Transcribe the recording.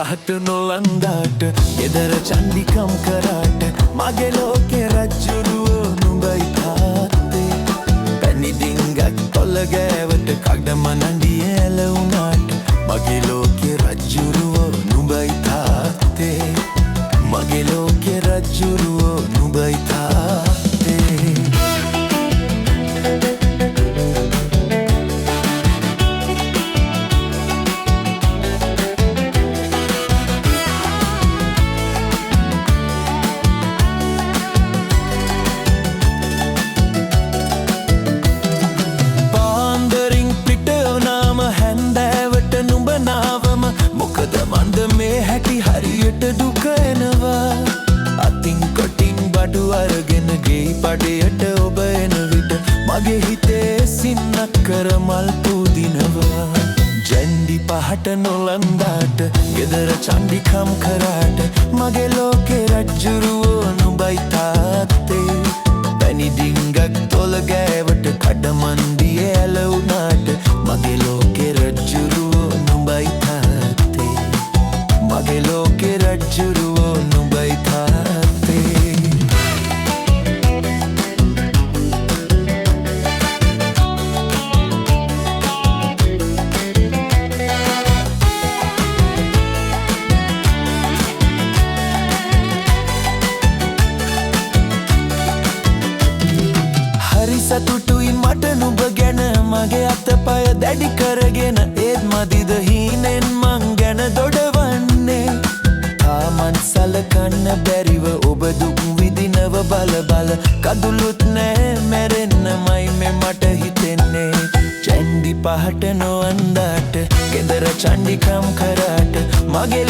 පහට නොලන්දාට ගෙදර චන්ඩිකම් කරාට මගේ ලෝකෙ රජ්ජුරුවෝ නුඹයි තාත්තේ පැණි ඩිංගක් තොල ගෑවට කඩම නඩිය ඇලවුනාට මගේ ලෝකෙ රජ්ජුරුවෝ නුඹයි තාත්තේ මගේ ලෝකෙ රජ්ජුරුවෝ නුඹයි තාත්තේ මොකද මන්ද මේ හැටි හරියට දුක එනවා අතින් කොටින් බඩු අරගෙන ගෙයි පඩයට ඔබ එන විට මගේ හිතේ සින්නක් කර මල් පුදිනවා ජැන්ඩි පහට නොලන්දාට ගෙදර චන්ඩිකම් කරාට මගේ ලෝකෙ රජ්ජුරුවෝ නුඹයි තාත්තේ පැණි ඩිංගක් තොල ගෑවට කඩමන්ඩිය ඇලවුනාට මගේ ලෝකෙ රජ්ජුරුවෝ නුඹයි තාත්තේ මගේ ලෝකෙ රජ්ජුරුවෝ නුඹයි තාත්තේ හරි සතුටුයි මට නුඹ ගැන මගේ අතපය දැඩි කරගෙන ඒත් මදිද හීනෙන් මං ගැන දොඩවන්නේ තාමත් සලකන්න බැරිව ඔබ දුක් විඳිනව බල බල කඳුළුත් නෑ මැරෙන්නමයි මේ මට හිතෙන්නේ චැන්ඩි පහට නොවන්දාට ගෙදර චන්ඩිකම් කරාට මගේ